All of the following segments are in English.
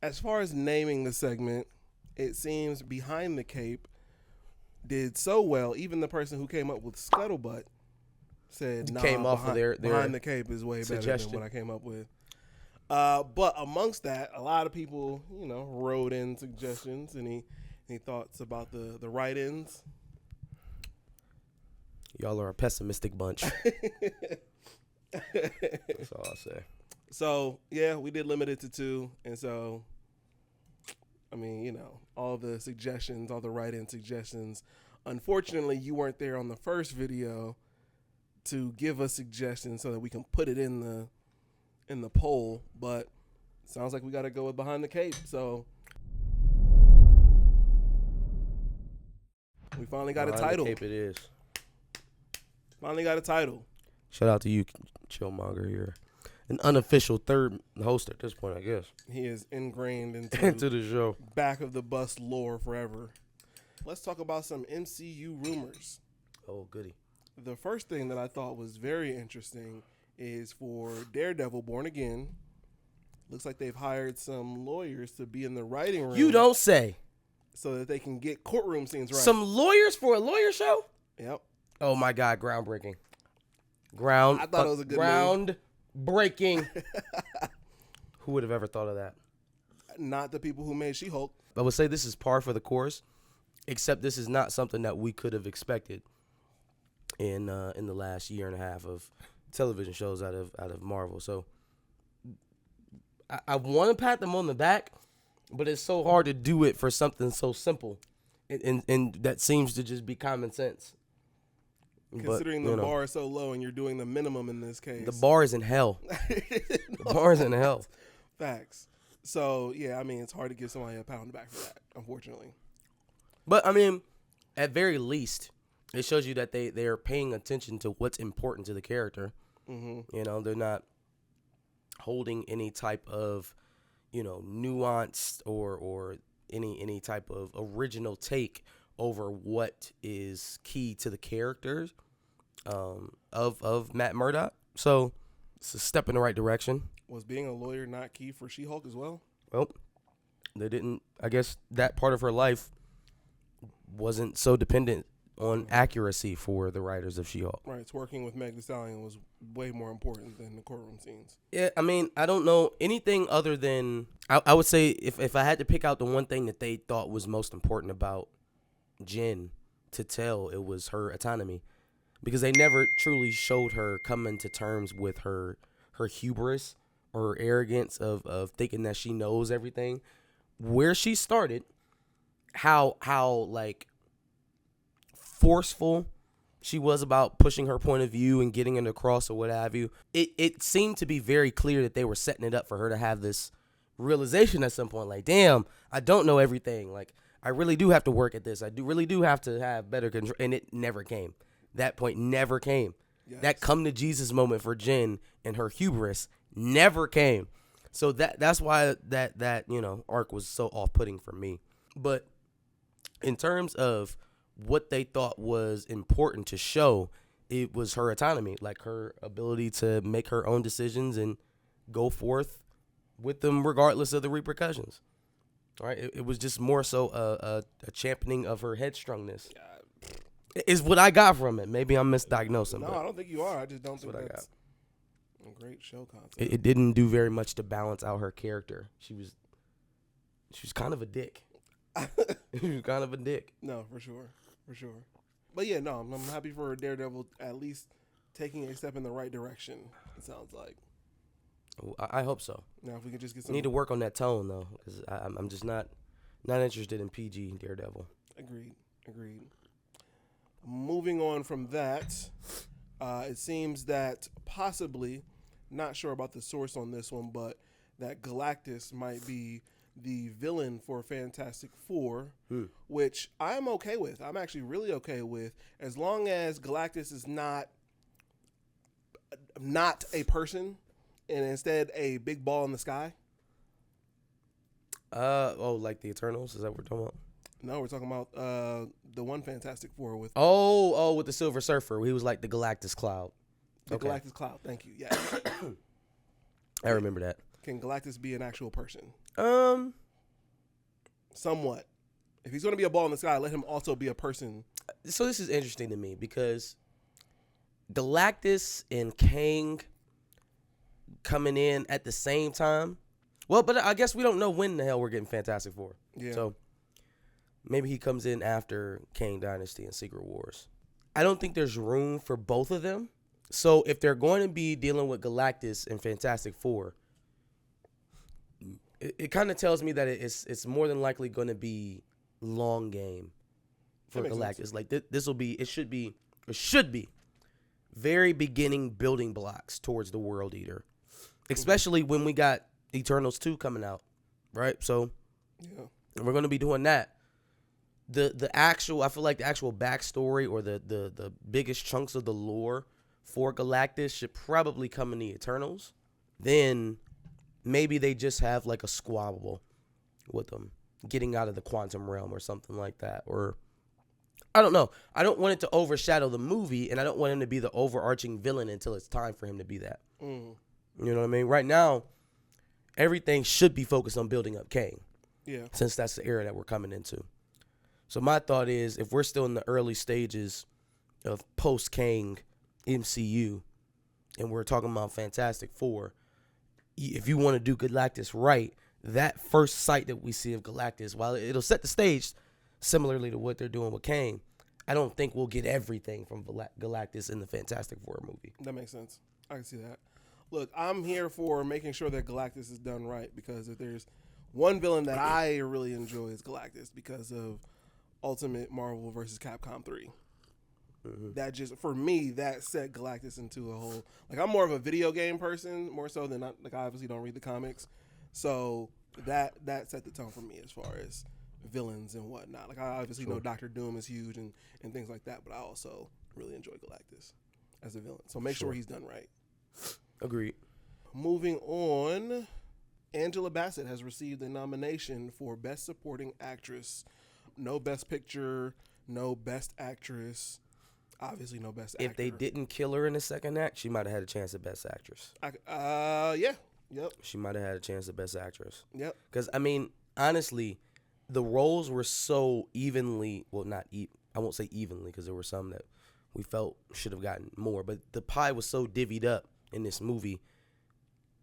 as far as naming the segment, it seems Behind the Cape did so well. Even the person who came up with Scuttlebutt said, "Nah, came off of their Behind the Cape is way better than what I came up with." But amongst that, a lot of people, wrote in suggestions. Any thoughts about the write-ins? Y'all are a pessimistic bunch. That's all I'll say. So, yeah, we did limit it to 2. And so, I mean, all the suggestions, all the write-in suggestions. Unfortunately, you weren't there on the first video to give us suggestions so that we can put it in the poll. But sounds like we got to go with Behind the Cape. So, we finally got a title. Behind the Cape it is. Finally got a title. Shout out to you, Chillmonger. You're an unofficial third host at this point, I guess. He is ingrained into the show. Back of the bus lore forever. Let's talk about some MCU rumors. Oh, goody. The first thing that I thought was very interesting is for Daredevil Born Again. Looks like they've hired some lawyers to be in the writing room. You don't say. So that they can get courtroom scenes right. Some lawyers for a lawyer show? Yep. Oh, my God. Groundbreaking. I thought it was a good groundbreaking. Who would have ever thought of that? Not the people who made She-Hulk. I would say this is par for the course, except this is not something that we could have expected in the last year and a half of television shows out of Marvel. So I want to pat them on the back, but it's so hard to do it for something so simple, and that seems to just be common sense. Considering the bar is so low and you're doing the minimum in this case. The bar is in hell. The bar is in hell. Facts. So, yeah, I mean, it's hard to give somebody a pat on the back for that, unfortunately. But, I mean, at very least, it shows you that they are paying attention to what's important to the character. Mm-hmm. They're not holding any type of, nuanced or any type of original take over what is key to the characters of Matt Murdock. So it's a step in the right direction. Was being a lawyer not key for She-Hulk as well? Well, they didn't. I guess that part of her life wasn't so dependent on accuracy for the writers of She-Hulk. Right. It's working with Meg Thee Stallion was way more important than the courtroom scenes. Yeah, I mean, I don't know anything other than I would say if I had to pick out the one thing that they thought was most important about Jen to tell, it was her autonomy, because they never truly showed her coming to terms with her hubris or her arrogance of thinking that she knows everything, where she started, how like forceful she was about pushing her point of view and getting it across or what have you. It seemed to be very clear that they were setting it up for her to have this realization at some point, like, damn, I don't know everything, like I really do have to work at this. I really do have to have better control. And it never came. That point never came. Yes. That come to Jesus moment for Jen and her hubris never came. So that's why that arc was so off-putting for me. But in terms of what they thought was important to show, it was her autonomy, like her ability to make her own decisions and go forth with them regardless of the repercussions. Right, it was just more so a championing of her headstrongness. Is what I got from it. Maybe I'm misdiagnosing. No, I don't think you are. I just don't think that's a great show concept. It didn't do very much to balance out her character. She was kind of a dick. She was kind of a dick. No, for sure. But yeah, no, I'm happy for Daredevil at least taking a step in the right direction. It sounds like. I hope so. Now, if we could just get some. Need to work on that tone though, because I'm just not interested in PG Daredevil. Agreed. Moving on from that, it seems that possibly, not sure about the source on this one, but that Galactus might be the villain for Fantastic Four, which I'm okay with. I'm actually really okay with, as long as Galactus is not a person. And instead, a big ball in the sky. Like the Eternals? Is that what we're talking about? No, we're talking about the one Fantastic Four with. With the Silver Surfer. He was like the Galactus Cloud. Galactus Cloud. Thank you. Yeah. I remember that. Can Galactus be an actual person? Somewhat. If he's going to be a ball in the sky, let him also be a person. So this is interesting to me because Galactus and Kang coming in at the same time. Well, but I guess we don't know when the hell we're getting Fantastic Four. Yeah. So maybe he comes in after Kang Dynasty and Secret Wars. I don't think there's room for both of them. So if they're going to be dealing with Galactus and Fantastic Four, it kind of tells me that it's more than likely going to be long game for Galactus. Sense. Like this will be, it should be very beginning building blocks towards the World Eater, especially when we got Eternals 2 coming out, right? So yeah, we're going to be doing that. The actual, I feel like the actual backstory or the biggest chunks of the lore for Galactus should probably come in the Eternals. Then maybe they just have like a squabble with them getting out of the quantum realm or something like that. Or I don't know. I don't want it to overshadow the movie, and I don't want him to be the overarching villain until it's time for him to be that. You know what I mean? Right now, everything should be focused on building up Kang. Yeah. Since that's the era that we're coming into. So my thought is, if we're still in the early stages of post-Kang MCU, and we're talking about Fantastic Four, if you want to do Galactus right, that first sight that we see of Galactus, while it'll set the stage similarly to what they're doing with Kang, I don't think we'll get everything from Galactus in the Fantastic Four movie. That makes sense. I can see that. Look, I'm here for making sure that Galactus is done right, because if there's one villain that I really enjoy is Galactus because of Ultimate Marvel vs. Capcom 3. That just, for me, that set Galactus into a whole, like, I'm more of a video game person more so than I obviously don't read the comics, so that set the tone for me as far as villains and whatnot. Like, I obviously know Doctor Doom is huge and things like that, but I also really enjoy Galactus as a villain, so make sure he's done right. Agreed. Moving on, Angela Bassett has received a nomination for Best Supporting Actress. No Best Picture, no Best Actress, obviously no Best Actor. If they didn't kill her in the second act, she might have had a chance at Best Actress. Yeah. Yep. She might have had a chance at Best Actress. Yep. Because, I mean, honestly, the roles were so evenly, well, I won't say evenly because there were some that we felt should have gotten more, but the pie was so divvied up in this movie.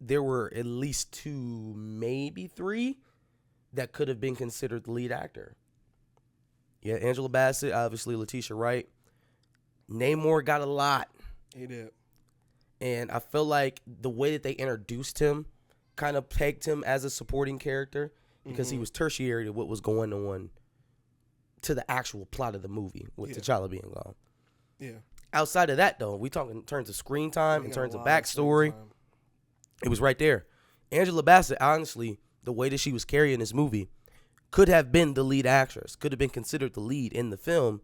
There were at least 2, maybe 3 that could have been considered the lead actor. Yeah, Angela Bassett, obviously Letitia Wright. Namor got a lot. He did. And I feel like the way that they introduced him kind of pegged him as a supporting character because he was tertiary to what was going on to the actual plot of the movie with T'Challa being gone. Yeah. Outside of that, though, we talking in terms of screen time, in terms of backstory, it was right there. Angela Bassett, honestly, the way that she was carrying this movie, could have been the lead actress, could have been considered the lead in the film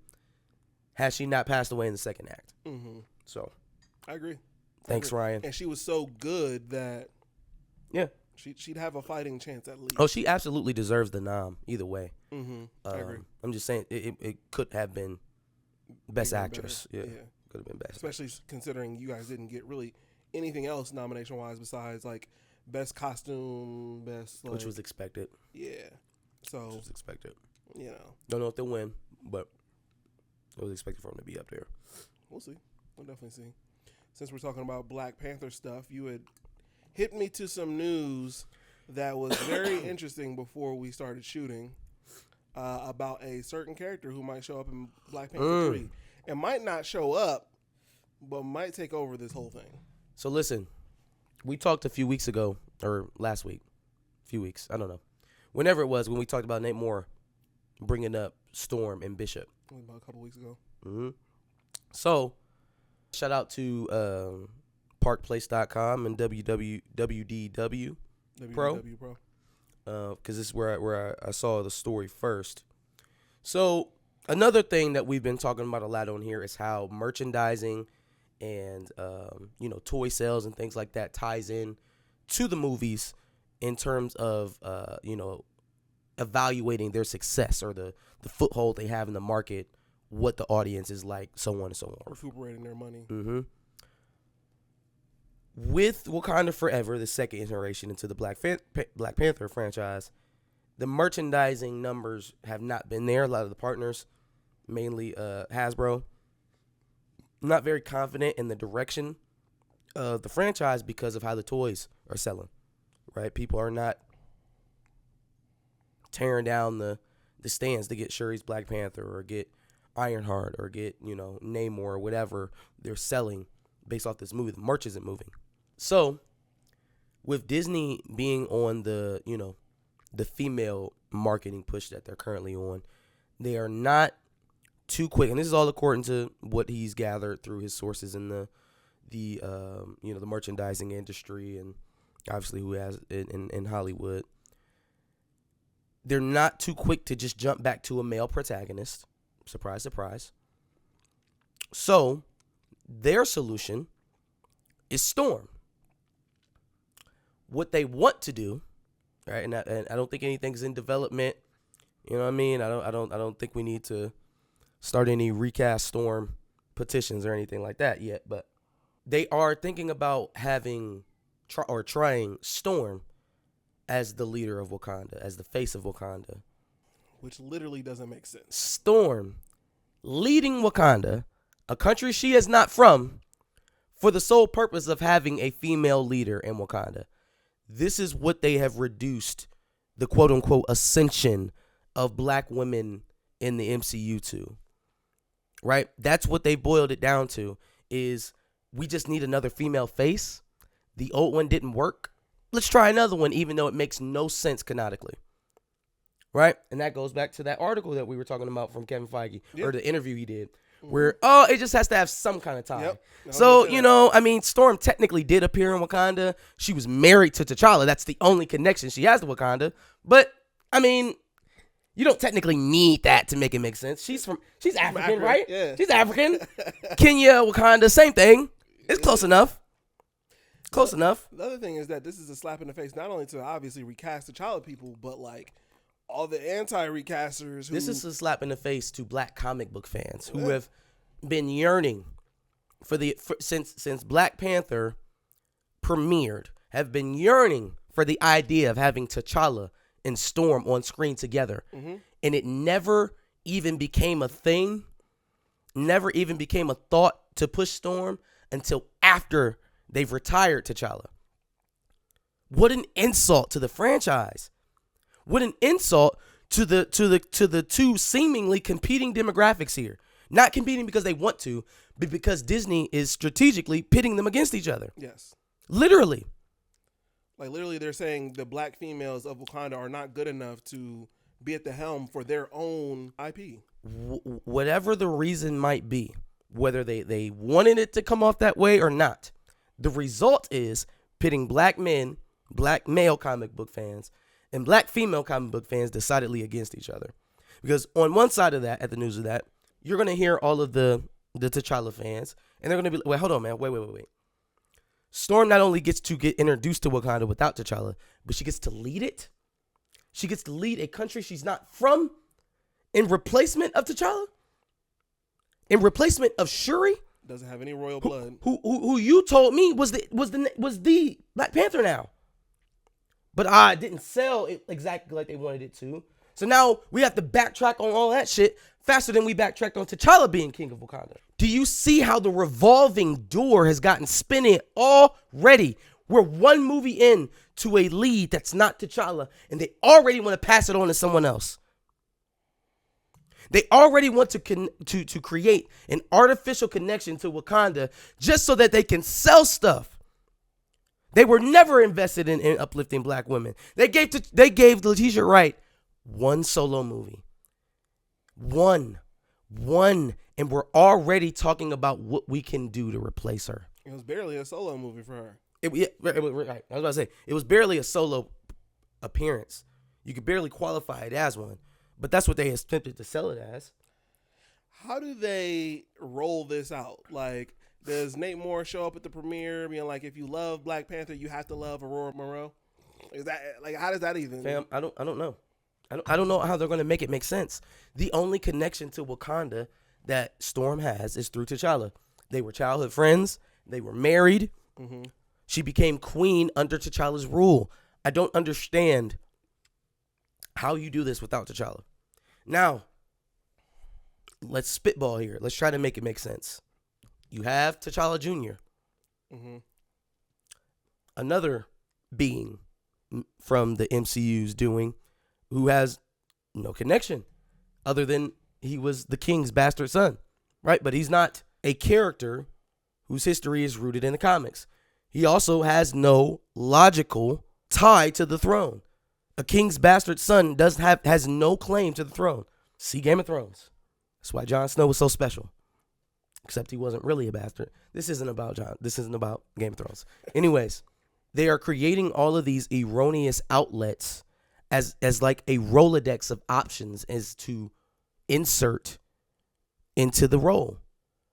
had she not passed away in the second act. So, I agree. Thanks, Ryan. And she was so good that she'd have a fighting chance at least. Oh, she absolutely deserves the nom either way. I agree. I'm just saying it could have been Best Actress. Yeah, could have been Best. Especially considering you guys didn't get really anything else nomination wise besides like Best Costume, which was expected. Yeah. So which was expected. You know. Don't know if they'll win, but it was expected for them to be up there. We'll see. We'll definitely see. Since we're talking about Black Panther stuff, you had hit me to some news that was very interesting before we started shooting about a certain character who might show up in Black Panther 3. It might not show up, but might take over this whole thing. So listen, we talked a few weeks ago, or last week, I don't know. Whenever it was, when we talked about Nate Moore bringing up Storm and Bishop. About a couple weeks ago. So, shout out to parkplace.com and WDW Pro. Because this is where I saw the story first. So, another thing that we've been talking about a lot on here is how merchandising and, toy sales and things like that ties in to the movies in terms of, evaluating their success or the foothold they have in the market, what the audience is like, so on and so on. Recuperating their money. With Wakanda Forever, the second iteration into the Black Panther franchise, the merchandising numbers have not been there. A lot of the partners, mainly Hasbro, not very confident in the direction of the franchise because of how the toys are selling, right? People are not tearing down the stands to get Shuri's Black Panther or get Ironheart or get, Namor or whatever they're selling based off this movie. The merch isn't moving. So, with Disney being on the female marketing push that they're currently on, they are not too quick. And this is all according to what he's gathered through his sources in the merchandising industry and obviously who has it in Hollywood. They're not too quick to just jump back to a male protagonist. Surprise, surprise. So, their solution is Storm. What they want to do, right? And I don't think anything's in development. You know what I mean? I don't think we need to start any recast Storm petitions or anything like that yet. But they are thinking about trying Storm as the leader of Wakanda, as the face of Wakanda. Which literally doesn't make sense. Storm leading Wakanda, a country she is not from, for the sole purpose of having a female leader in Wakanda. This is what they have reduced the quote-unquote ascension of black women in the MCU to. Right? That's what they boiled it down to, is we just need another female face. The old one didn't work. Let's try another one, even though it makes no sense canonically. Right? And that goes back to that article that we were talking about from Kevin Feige, or the interview he did, where, it just has to have some kind of tie. Yep. So, Storm technically did appear in Wakanda. She was married to T'Challa. That's the only connection she has to Wakanda. But, you don't technically need that to make it make sense. She's African, right? Yeah. She's African. Kenya, Wakanda, same thing. It's close enough. Close enough. The other thing is that this is a slap in the face, not only to obviously recast T'Challa people, but like all the anti-recasters. This is a slap in the face to black comic book fans who have been yearning since Black Panther premiered, have been yearning for the idea of having T'Challa and Storm on screen together. Mm-hmm. And it never even became a thing, never even became a thought to push Storm until after they've retired T'Challa. What an insult to the franchise. What an insult to the two seemingly competing demographics here. Not competing because they want to, but because Disney is strategically pitting them against each other. Yes. Literally. Like, literally, they're saying the black females of Wakanda are not good enough to be at the helm for their own IP. Whatever the reason might be, whether they wanted it to come off that way or not, the result is pitting black men, black male comic book fans, and black female comic book fans decidedly against each other. Because on one side of that, at the news of that, you're going to hear all of the T'Challa fans, and they're going to be like, wait, hold on, man. Wait. Storm not only gets to get introduced to Wakanda without T'Challa, but she gets to lead it. She gets to lead a country she's not from in replacement of T'Challa, in replacement of Shuri. Doesn't have any royal blood. Who you told me was the Black Panther now. But it didn't sell it exactly like they wanted it to. So now we have to backtrack on all that shit faster than we backtracked on T'Challa being king of Wakanda. Do you see how the revolving door has gotten spinning already? We're one movie in to a lead that's not T'Challa, and they already want to pass it on to someone else. They already want to create an artificial connection to Wakanda just so that they can sell stuff. They were never invested in uplifting black women. They gave Letitia Wright one solo movie. One. And we're already talking about what we can do to replace her. It was barely a solo movie for her. Right. I was about to say, it was barely a solo appearance. You could barely qualify it as one. But that's what they attempted to sell it as. How do they roll this out? Like, does Nate Moore show up at the premiere being like, if you love Black Panther, you have to love Ororo Munroe? Is that, like, how does that even? Fam, I don't know. I don't know how they're going to make it make sense. The only connection to Wakanda that Storm has is through T'Challa. They were childhood friends. They were married. Mm-hmm. She became queen under T'Challa's rule. I don't understand how you do this without T'Challa. Now, let's spitball here. Let's try to make it make sense. You have T'Challa Jr., another being from the MCU's doing who has no connection other than he was the king's bastard son, right? But he's not a character whose history is rooted in the comics. He also has no logical tie to the throne. A king's bastard son has no claim to the throne. See Game of Thrones. That's why Jon Snow was so special. Except he wasn't really a bastard. This isn't about Game of Thrones. Anyways, they are creating all of these erroneous outlets as like a Rolodex of options as to insert into the role.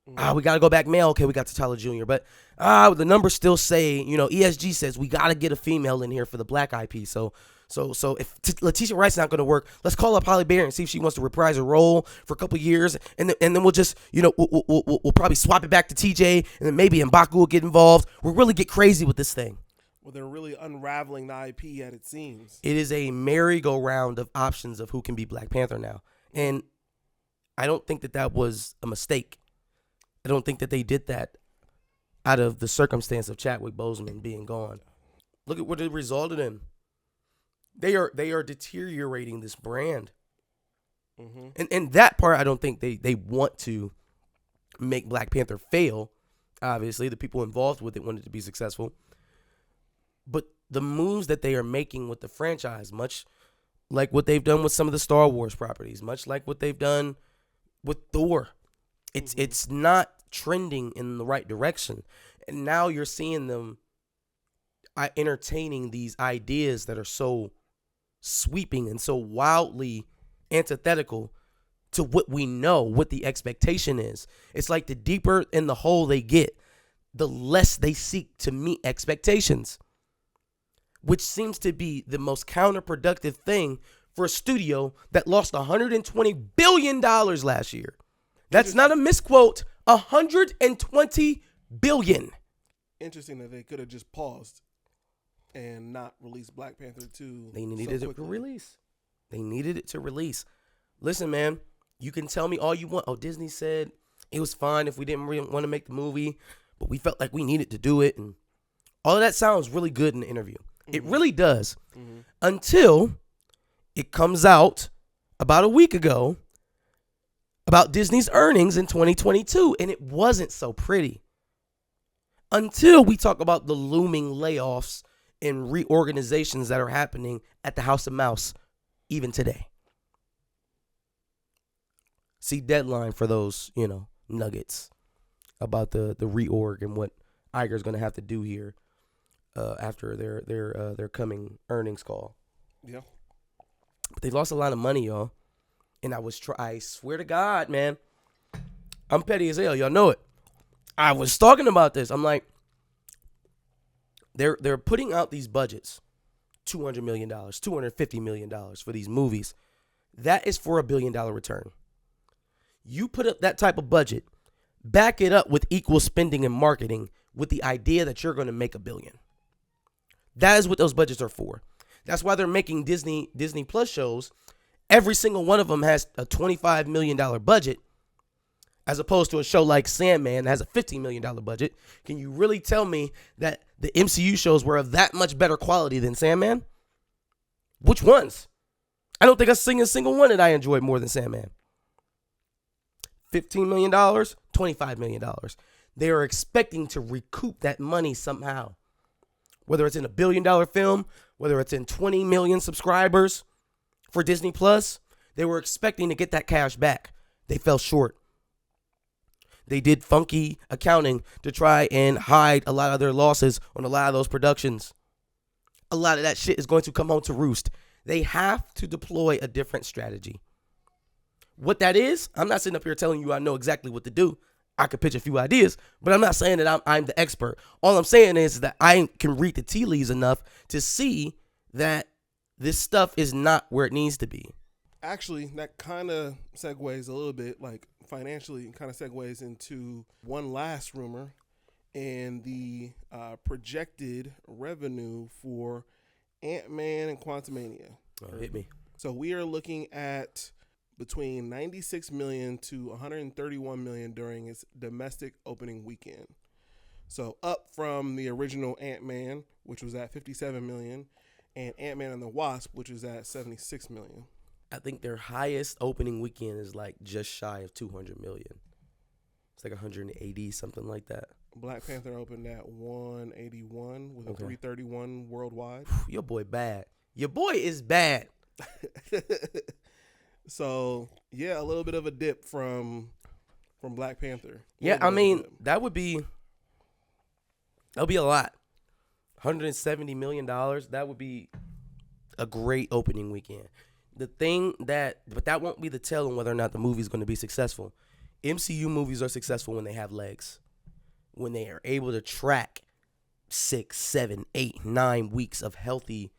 We got to go back male. Okay, we got T'Challa Jr. But the numbers still say, ESG says we got to get a female in here for the black IP. So if Letitia Wright's not going to work, let's call up Halle Berry and see if she wants to reprise her role for a couple years. And then we'll just, we'll probably swap it back to TJ. And then maybe M'Baku will get involved. We'll really get crazy with this thing. Well, they're really unraveling the IP as it seems. It is a merry-go-round of options of who can be Black Panther now. And I don't think that was a mistake. I don't think that they did that out of the circumstance of Chadwick Boseman being gone. Look at what it resulted in. They are deteriorating this brand. And that part, I don't think they want to make Black Panther fail. Obviously, the people involved with it wanted to be successful. But the moves that they are making with the franchise, much like what they've done with some of the Star Wars properties, much like what they've done with Thor, it's not trending in the right direction. And now you're seeing them entertaining these ideas that are so sweeping and so wildly antithetical to what we know, what the expectation is. It's like the deeper in the hole they get, the less they seek to meet expectations, which seems to be the most counterproductive thing for a studio that lost $120 billion last year. That's not a misquote. $120 billion. Interesting that they could have just paused and not released Black Panther 2. They needed it to release. They needed it to release. Listen, man, you can tell me all you want. Oh, Disney said it was fine if we didn't really want to make the movie, but we felt like we needed to do it. And all of that sounds really good in the interview. It really does. Until it comes out about a week ago about Disney's earnings in 2022, and it wasn't so pretty. Until we talk about the looming layoffs and reorganizations that are happening at the House of Mouse even today. See deadline for those, nuggets about the reorg and what Iger's going to have to do here after their coming earnings call. Yeah. But they lost a lot of money, y'all. And I swear to God, man, I'm petty as hell. Y'all know it. I was talking about this. I'm like, they're putting out these budgets, $200 million, $250 million for these movies. That is for $1 billion return. You put up that type of budget, back it up with equal spending and marketing with the idea that you're going to make $1 billion. That is what those budgets are for. That's why they're making Disney Plus shows. Every single one of them has a $25 million budget, as opposed to a show like Sandman that has a $15 million budget. Can you really tell me that the MCU shows were of that much better quality than Sandman? Which ones? I don't think I've seen a single one that I enjoyed more than Sandman. $15 million, $25 million. They are expecting to recoup that money somehow. Whether it's in $1 billion film, whether it's in 20 million subscribers for Disney Plus, they were expecting to get that cash back. They fell short. They did funky accounting to try and hide a lot of their losses on a lot of those productions. A lot of that shit is going to come home to roost. They have to deploy a different strategy. What that is, I'm not sitting up here telling you I know exactly what to do. I could pitch a few ideas, but I'm not saying that I'm the expert. All I'm saying is that I can read the tea leaves enough to see that this stuff is not where it needs to be. Actually, that kind of segues a little bit, like financially, kind of segues into one last rumor, and the projected revenue for Ant-Man and Quantumania. Hit me. So we are looking at between 96 million to 131 million during its domestic opening weekend. So up from the original Ant-Man, which was at 57 million, and Ant-Man and the Wasp, which was at 76 million. I think their highest opening weekend is like just shy of 200 million. It's like 180, something like that. Black Panther opened at 181 with a 331 worldwide. Your boy bad. Your boy is bad. So yeah, a little bit of a dip from Black Panther. Yeah, I mean that would be a lot. $170 million. That would be a great opening weekend. But that won't be the tell on whether or not the movie is going to be successful. MCU movies are successful when they have legs, when they are able to track 6, 7, 8, 9 weeks of healthy,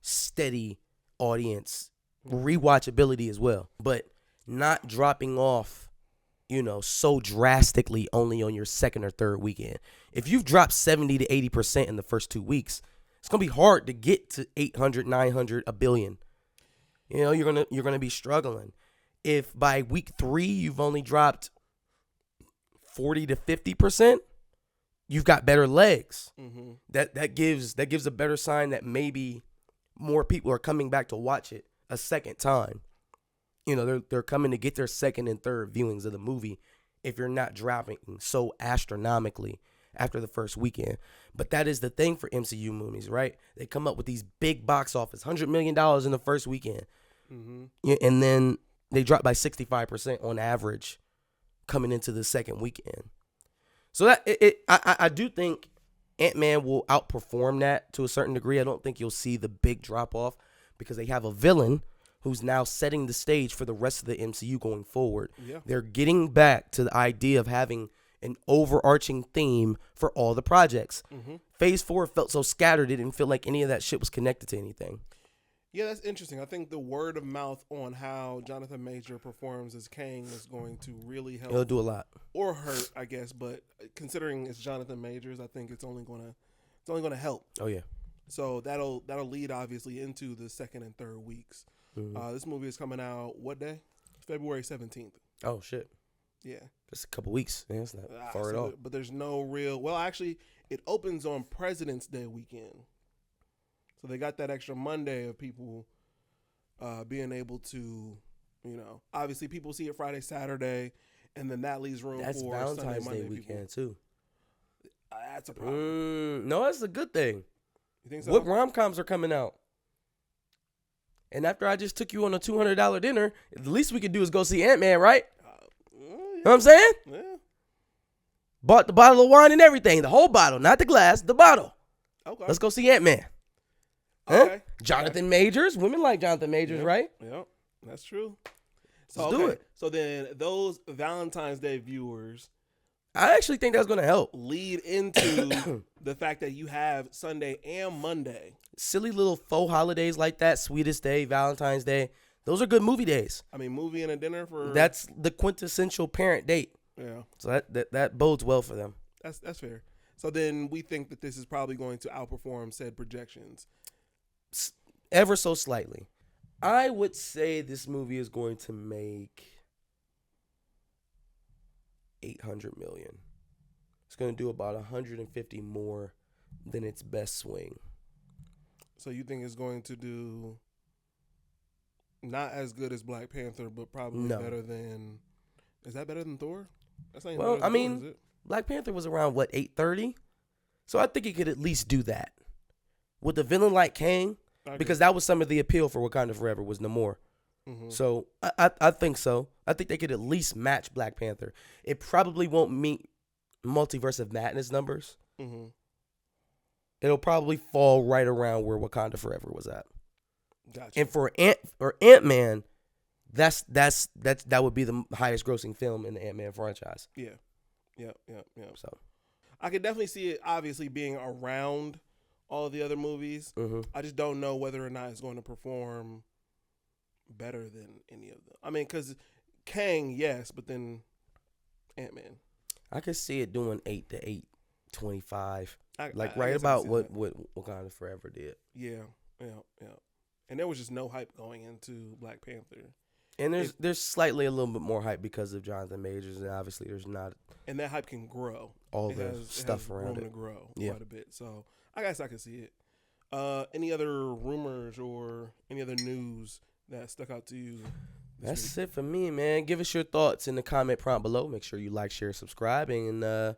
steady audience rewatchability as well, but not dropping off, so drastically only on your second or third weekend. If you've dropped 70 to 80% in the first 2 weeks, it's gonna be hard to get to 800, 900, a billion. You're gonna be struggling. If by week 3 you've only dropped 40 to 50%, you've got better legs. Mm-hmm. That gives a better sign that maybe more people are coming back to watch it a second time. They're coming to get their second and third viewings of the movie if you're not dropping so astronomically after the first weekend. But that is the thing for MCU movies, right? They come up with these big box office, $100 million in the first weekend. Mm-hmm. And then they drop by 65% on average coming into the second weekend. So that I do think Ant-Man will outperform that to a certain degree. I don't think you'll see the big drop off because they have a villain who's now setting the stage for the rest of the MCU going forward. Yeah. They're getting back to the idea of having an overarching theme for all the projects. Mm-hmm. Phase 4 felt so scattered, it didn't feel like any of that shit was connected to anything. Yeah, that's interesting. I think the word of mouth on how Jonathan Major performs as Kang is going to really help. It'll do a lot. Or hurt, I guess, but considering it's Jonathan Majors, I think it's only gonna help. Oh yeah. So that'll lead obviously into the second and third weeks. Mm-hmm. This movie is coming out what day? February 17th. Oh shit. Yeah. Just a couple weeks. Yeah, it's not far at all. But there's no real. Well, actually, it opens on President's Day weekend. So they got that extra Monday of people being able to, obviously people see it Friday, Saturday, and then that leaves room for Valentine's Sunday, Monday Day weekend too. That's a problem. No, that's a good thing. You think so? What rom-coms are coming out? And after I just took you on a $200 dinner, the least we could do is go see Ant-Man, right? Yeah. You know what I'm saying? Yeah. Bought the bottle of wine and everything. The whole bottle, not the glass, the bottle. Okay. Let's go see Ant-Man. Okay. Huh? Jonathan Majors. Women like Jonathan Majors, right? Yep. That's true. So, Let's do it. So then those Valentine's Day viewers, I actually think that's going to help. Lead into the fact that you have Sunday and Monday. Silly little faux holidays like that, Sweetest Day, Valentine's Day. Those are good movie days. I mean, movie and a dinner for... That's the quintessential parent date. Yeah. So that bodes well for them. That's fair. So then we think that this is probably going to outperform said projections. Ever so slightly. I would say this movie is going to make $800 million. It's going to do about 150 more than its best swing. So you think it's going to do not as good as Black Panther, but probably better than... Is that better than Thor? That's not even better than Thor, is it? Black Panther was around, 830? So I think it could at least do that. With a villain like Kang, because that was some of the appeal for Wakanda Forever was Namor. Mm-hmm. So I think so. I think they could at least match Black Panther. It probably won't meet Multiverse of Madness numbers. Mm-hmm. It'll probably fall right around where Wakanda Forever was at. Gotcha. And for Ant-Man, that would be the highest grossing film in the Ant-Man franchise. Yeah. Yep. So I could definitely see it obviously being around all of the other movies. Mm-hmm. I just don't know whether or not it's going to perform better than any of them. I mean, because Kang, yes, but then Ant-Man. I could see it doing 8 to 25. I Right guess I about can see what Wakanda Forever did. Yeah. And there was just no hype going into Black Panther. And there's slightly a little bit more hype because of Jonathan Majors, and obviously there's not. And that hype can grow. All the stuff around room it to grow Yeah. quite a bit. So I guess I can see it. Any other rumors or any other news that stuck out to you? That's it for me, man. Give us your thoughts in the comment prompt below. Make sure you like, share, subscribe, and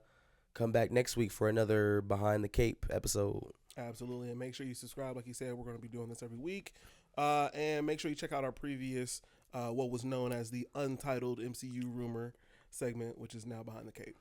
come back next week for another Behind the Cape episode. Absolutely. And make sure you subscribe. Like you said, we're going to be doing this every week. And make sure you check out our previous, what was known as the Untitled MCU Rumor segment, which is now Behind the Cape.